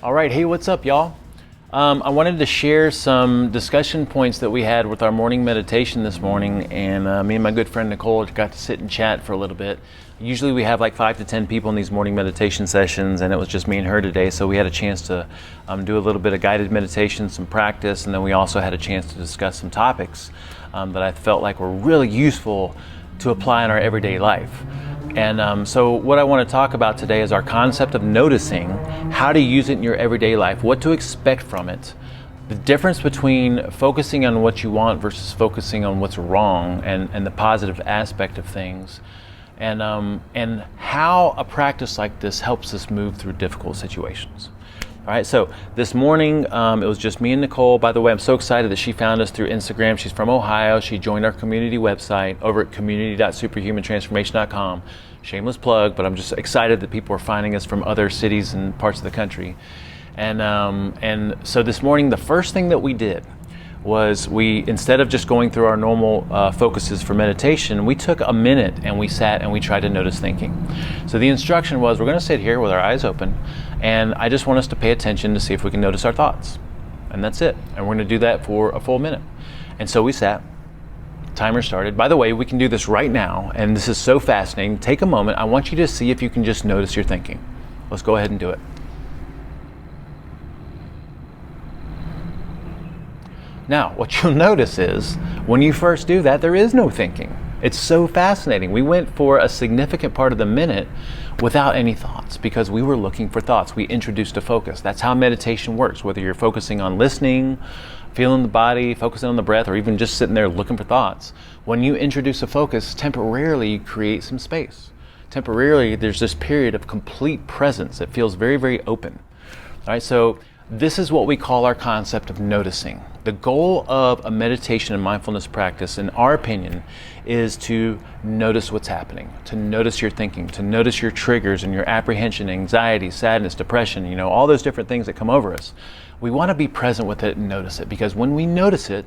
All right, hey, what's up, y'all? I wanted to share some discussion points that we had with our morning meditation this morning, and me and my good friend Nicole got to sit and chat for a little bit. Usually we have like 5 to 10 people in these morning meditation sessions, and it was just me and her today, so we had a chance to do a little bit of guided meditation, some practice, and then we also had a chance to discuss some topics that I felt like were really useful to apply in our everyday life. And so what I want to talk about today is our concept of noticing, how to use it in your everyday life, what to expect from it, the difference between focusing on what you want versus focusing on what's wrong, and the positive aspect of things, and how a practice like this helps us move through difficult situations. All right, so this morning it was just me and Nicole. By the way, I'm so excited that she found us through Instagram. She's from Ohio. She joined our community website over at community.superhumantransformation.com. Shameless plug, but I'm just excited that people are finding us from other cities and parts of the country. And so this morning, the first thing that we did was instead of just going through our normal focuses for meditation, we took a minute and we sat and we tried to notice thinking. So the instruction was, we're going to sit here with our eyes open, and I just want us to pay attention to see if we can notice our thoughts. And that's it. And we're going to do that for a full minute. And so we sat, timer started. By the way, we can do this right now, and this is so fascinating. Take a moment. I want you to see if you can just notice your thinking. Let's go ahead and do it. Now, what you'll notice is, when you first do that, there is no thinking. It's so fascinating. We went for a significant part of the minute without any thoughts because we were looking for thoughts. We introduced a focus. That's how meditation works, whether you're focusing on listening, feeling the body, focusing on the breath, or even just sitting there looking for thoughts. When you introduce a focus, temporarily you create some space. Temporarily, there's this period of complete presence. It feels very, very open. All right, so this is what we call our concept of noticing. The goal of a meditation and mindfulness practice, in our opinion, is to notice what's happening, to notice your thinking, to notice your triggers and your apprehension, anxiety, sadness, depression, all those different things that come over us. We want to be present with it and notice it, because when we notice it,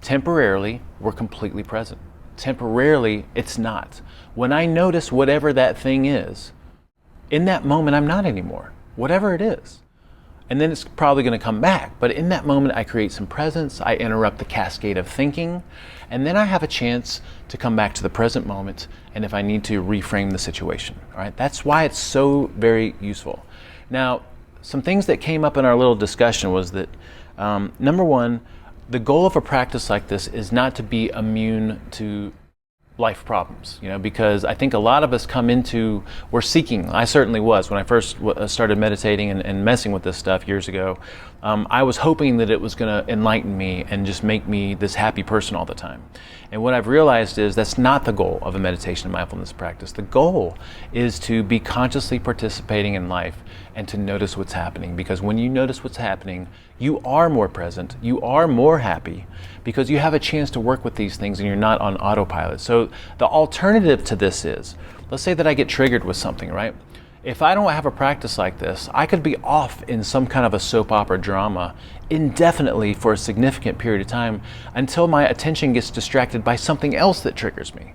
temporarily, we're completely present. Temporarily, it's not. When I notice whatever that thing is, in that moment, I'm not anymore, whatever it is. And then it's probably going to come back. But in that moment, I create some presence, I interrupt the cascade of thinking, and then I have a chance to come back to the present moment, and if I need to, reframe the situation. All right? That's why it's so very useful. Now, some things that came up in our little discussion was that, number one, the goal of a practice like this is not to be immune to life problems, because I think a lot of us we're seeking. I certainly was when I first started meditating and messing with this stuff years ago. I was hoping that it was going to enlighten me and just make me this happy person all the time. And what I've realized is that's not the goal of a meditation and mindfulness practice. The goal is to be consciously participating in life and to notice what's happening, because when you notice what's happening, you are more present, you are more happy, because you have a chance to work with these things and you're not on autopilot. So the alternative to this is, let's say that I get triggered with something, right? If I don't have a practice like this, I could be off in some kind of a soap opera drama indefinitely for a significant period of time until my attention gets distracted by something else that triggers me.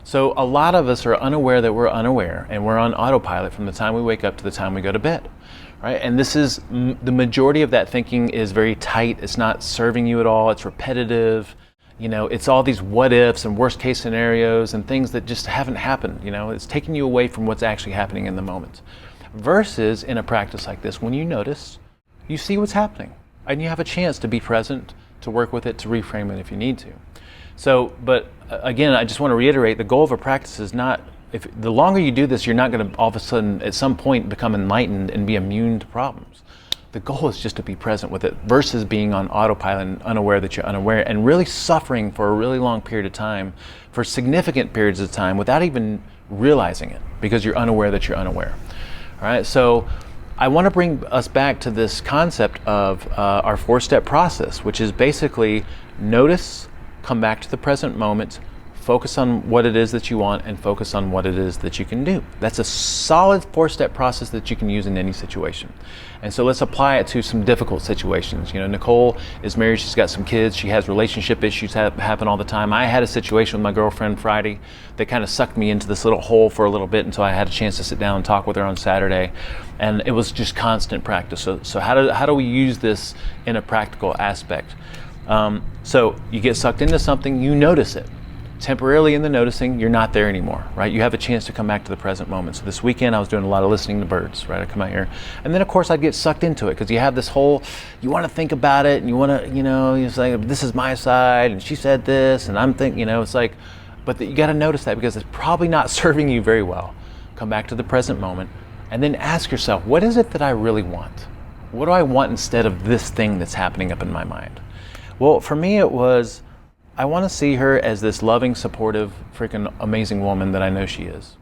So a lot of us are unaware that we're unaware, and we're on autopilot from the time we wake up to the time we go to bed, right? And this is, the majority of that thinking is very tight. It's not serving you at all. It's repetitive. It's all these what ifs and worst case scenarios and things that just haven't happened. It's taking you away from what's actually happening in the moment. Versus in a practice like this, when you notice, you see what's happening and you have a chance to be present, to work with it, to reframe it if you need to. So, but again, I just want to reiterate, the goal of a practice is not, if the longer you do this, you're not going to all of a sudden at some point become enlightened and be immune to problems. The goal is just to be present with it versus being on autopilot and unaware that you're unaware, and really suffering for a really long period of time, for significant periods of time without even realizing it, because you're unaware that you're unaware. All right, so I want to bring us back to this concept of our 4-step process, which is basically notice, come back to the present moment, focus on what it is that you want, and focus on what it is that you can do. That's a solid 4-step process that you can use in any situation. And so let's apply it to some difficult situations. Nicole is married, she's got some kids, she has relationship issues happen all the time. I had a situation with my girlfriend Friday that kind of sucked me into this little hole for a little bit until I had a chance to sit down and talk with her on Saturday. And it was just constant practice. So how do we use this in a practical aspect? So you get sucked into something, you notice it. Temporarily in the noticing, you're not there anymore, right? You have a chance to come back to the present moment. So this weekend I was doing a lot of listening to birds, right? I come out here, and then of course I'd get sucked into it because you have this whole, you want to think about it, and you want to, it's like, this is my side, and she said this, and I'm thinking, it's like, but you got to notice that because it's probably not serving you very well. Come back to the present moment, and then ask yourself, what is it that I really want? What do I want instead of this thing that's happening up in my mind? Well, for me it was, I want to see her as this loving, supportive, freaking amazing woman that I know she is.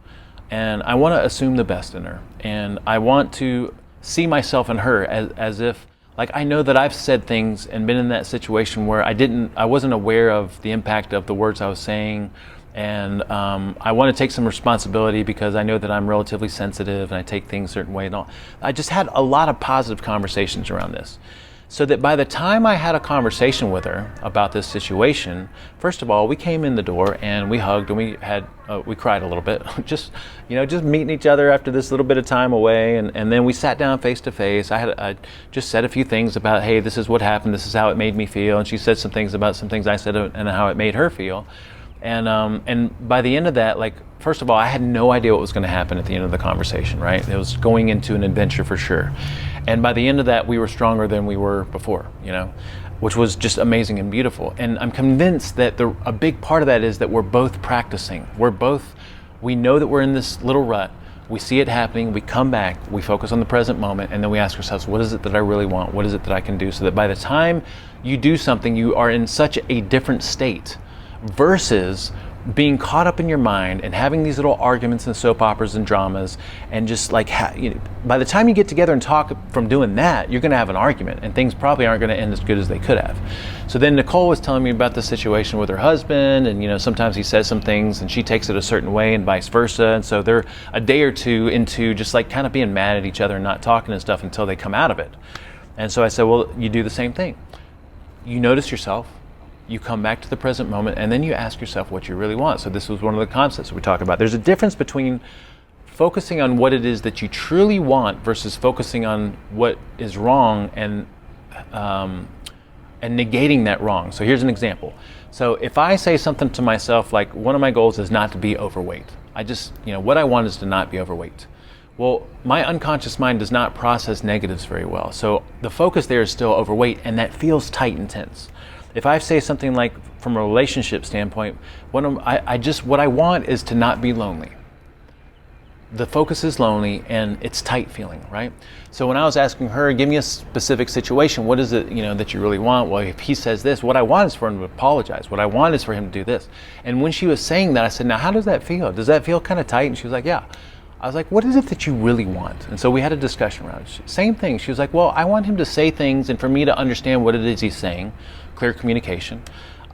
And I want to assume the best in her. And I want to see myself in her as if, like, I know that I've said things and been in that situation where I wasn't aware of the impact of the words I was saying. And I want to take some responsibility because I know that I'm relatively sensitive and I take things a certain way and all. I just had a lot of positive conversations around this. So that by the time I had a conversation with her about this situation, first of all, we came in the door and we hugged and we cried a little bit, just meeting each other after this little bit of time away, and then we sat down face to face. I just said a few things about, hey, this is what happened, this is how it made me feel, and she said some things about some things I said and how it made her feel. And by the end of that, like, first of all, I had no idea what was going to happen at the end of the conversation, right? It was going into an adventure for sure. And by the end of that, we were stronger than we were before, which was just amazing and beautiful. And I'm convinced that a big part of that is that we're both practicing. We know that we're in this little rut. We see it happening, we come back, we focus on the present moment, and then we ask ourselves, what is it that I really want? What is it that I can do? So that by the time you do something, you are in such a different state versus being caught up in your mind and having these little arguments and soap operas and dramas, and just like, by the time you get together and talk from doing that, you're going to have an argument and things probably aren't going to end as good as they could have. So then Nicole was telling me about the situation with her husband, and sometimes he says some things and she takes it a certain way and vice versa, and so they're a day or two into just like kind of being mad at each other and not talking and stuff until they come out of it. And so I said, well, you do the same thing. You notice yourself, you come back to the present moment, and then you ask yourself what you really want. So this was one of the concepts we talk about. There's a difference between focusing on what it is that you truly want versus focusing on what is wrong and negating that wrong. So here's an example. So if I say something to myself like, one of my goals is not to be overweight. What I want is to not be overweight. Well, my unconscious mind does not process negatives very well. So the focus there is still overweight, and that feels tight and tense. If I say something like, from a relationship standpoint, what I want is to not be lonely. The focus is lonely and it's tight feeling, right? So when I was asking her, give me a specific situation, what is it, that you really want? Well, if he says this, what I want is for him to apologize. What I want is for him to do this. And when she was saying that, I said, now how does that feel? Does that feel kind of tight? And she was like, yeah. I was like, what is it that you really want? And so we had a discussion around it. Same thing. She was like, well, I want him to say things and for me to understand what it is he's saying. Clear communication.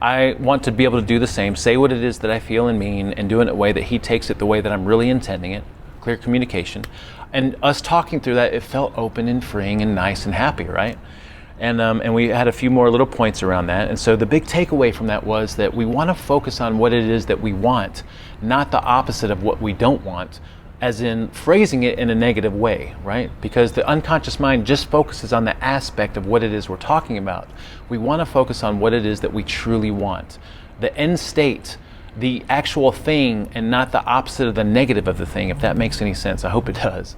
I want to be able to do the same, say what it is that I feel and mean, and do it in a way that he takes it the way that I'm really intending it. Clear communication. And us talking through that, it felt open and freeing and nice and happy, right? And we had a few more little points around that. And so the big takeaway from that was that we want to focus on what it is that we want, not the opposite of what we don't want, as in phrasing it in a negative way, right? Because the unconscious mind just focuses on the aspect of what it is we're talking about. We want to focus on what it is that we truly want. The end state, the actual thing, and not the opposite of the negative of the thing, if that makes any sense. I hope it does.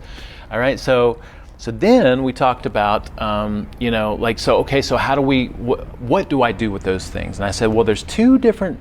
All right, so then we talked about, so how do what do I do with those things? And I said, well, there's two different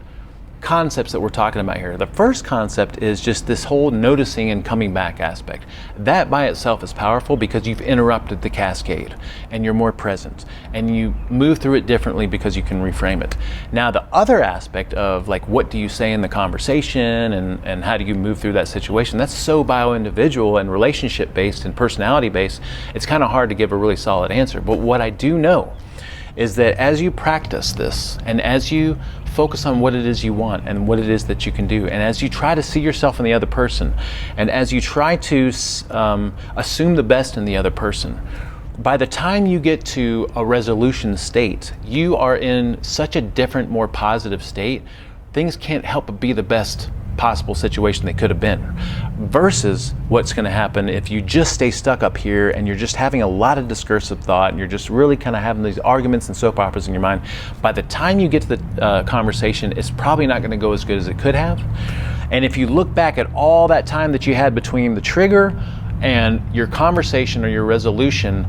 concepts that we're talking about here. The first concept is just this whole noticing and coming back aspect. That by itself is powerful because you've interrupted the cascade and you're more present and you move through it differently because you can reframe it. Now the other aspect of like, what do you say in the conversation and how do you move through that situation, that's so bio-individual and relationship based and personality based, it's kind of hard to give a really solid answer. But what I do know is that as you practice this and as you focus on what it is you want and what it is that you can do, and as you try to see yourself in the other person, and as you try to assume the best in the other person, by the time you get to a resolution state, you are in such a different, more positive state. Things can't help but be the best possible situation they could have been, versus what's going to happen if you just stay stuck up here and you're just having a lot of discursive thought and you're just really kind of having these arguments and soap operas in your mind. By the time you get to the conversation, it's probably not going to go as good as it could have. And if you look back at all that time that you had between the trigger and your conversation or your resolution,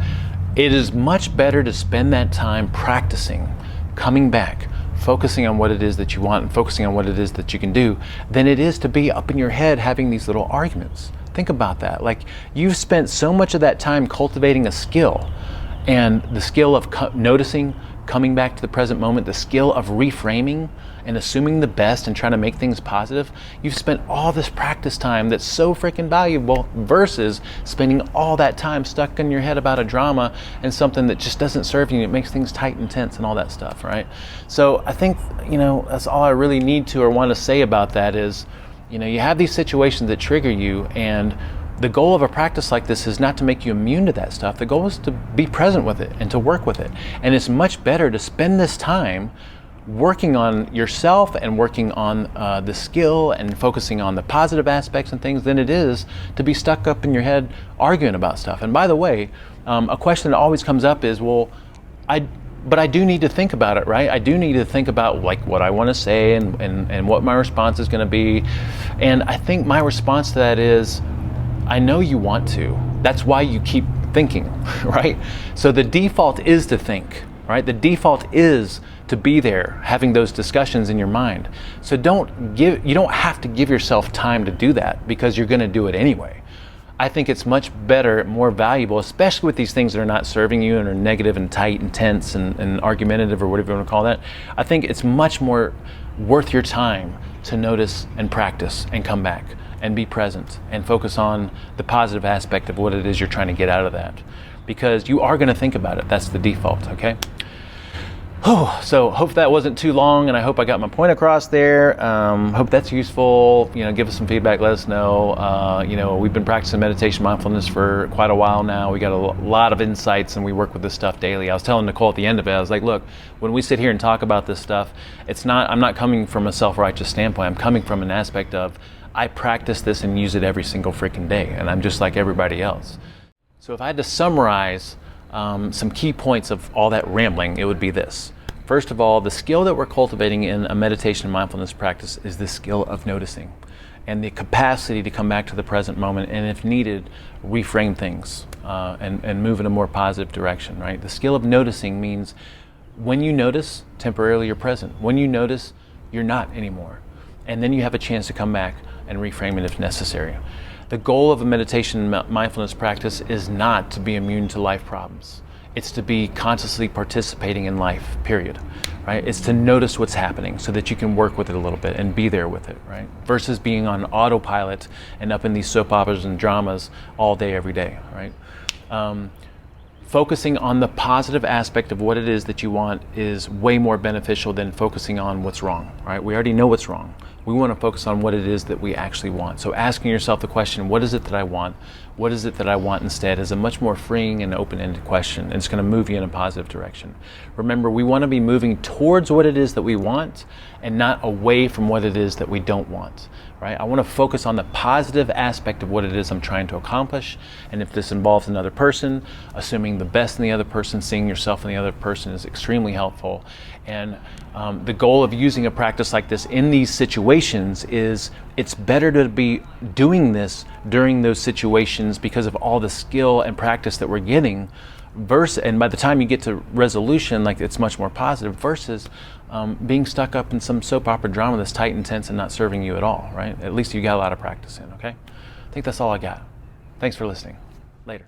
it is much better to spend that time practicing, coming back, focusing on what it is that you want and focusing on what it is that you can do, than it is to be up in your head having these little arguments. Think about that. Like, you've spent so much of that time cultivating a skill, and the skill of noticing, coming back to the present moment, the skill of reframing and assuming the best and trying to make things positive. You've spent all this practice time that's so freaking valuable, versus spending all that time stuck in your head about a drama and something that just doesn't serve you. It makes things tight and tense and all that stuff, right? So I think, that's all I really need to or want to say about that is, you have these situations that trigger you, and the goal of a practice like this is not to make you immune to that stuff. The goal is to be present with it and to work with it. And it's much better to spend this time working on yourself and working on the skill and focusing on the positive aspects and things than it is to be stuck up in your head arguing about stuff. And by the way, a question that always comes up is, but I do need to think about it, right? I do need to think about like what I want to say and what my response is going to be. And I think my response to that is, I know you want to. That's why you keep thinking, right? So the default is to think, right? The default is to be there, having those discussions in your mind. So you don't have to give yourself time to do that, because you're going to do it anyway. I think it's much better, more valuable, especially with these things that are not serving you and are negative and tight and tense and argumentative, or whatever you want to call that. I think it's much more worth your time to notice and practice and come back and be present and focus on the positive aspect of what it is you're trying to get out of that, because you are going to think about it. That's the default, okay? So hope that wasn't too long, and I hope I got my point across there. Hope that's useful. Give us some feedback, let us know. We've been practicing meditation mindfulness for quite a while now. We got a lot of insights, and we work with this stuff daily. I was telling Nicole at the end of it, I was like, look, when we sit here and talk about this stuff, I'm not coming from a self-righteous standpoint. I'm coming from an aspect of, I practice this and use it every single freaking day, and I'm just like everybody else. So if I had to summarize some key points of all that rambling, it would be this. First of all, the skill that we're cultivating in a meditation and mindfulness practice is the skill of noticing, and the capacity to come back to the present moment, and if needed, reframe things and move in a more positive direction, right? The skill of noticing means when you notice, temporarily you're present. When you notice, you're not anymore. And then you have a chance to come back and reframe it if necessary. The goal of a meditation and mindfulness practice is not to be immune to life problems. It's to be consciously participating in life, period, right? It's to notice what's happening so that you can work with it a little bit and be there with it, right? Versus being on autopilot and up in these soap operas and dramas all day, every day, right? Focusing on the positive aspect of what it is that you want is way more beneficial than focusing on what's wrong, right? We already know what's wrong. We want to focus on what it is that we actually want. So asking yourself the question, what is it that I want? What is it that I want instead, is a much more freeing and open-ended question. And it's going to move you in a positive direction. Remember, we want to be moving towards what it is that we want and not away from what it is that we don't want, right? I want to focus on the positive aspect of what it is I'm trying to accomplish. And if this involves another person, assuming the best in the other person, seeing yourself in the other person is extremely helpful. And the goal of using a practice like this in these situations is it's better to be doing this during those situations because of all the skill and practice that we're getting, and by the time you get to resolution, like, it's much more positive, versus being stuck up in some soap opera drama that's tight and tense and not serving you at all, right? At least you got a lot of practice in, okay? I think that's all I got. Thanks for listening. Later.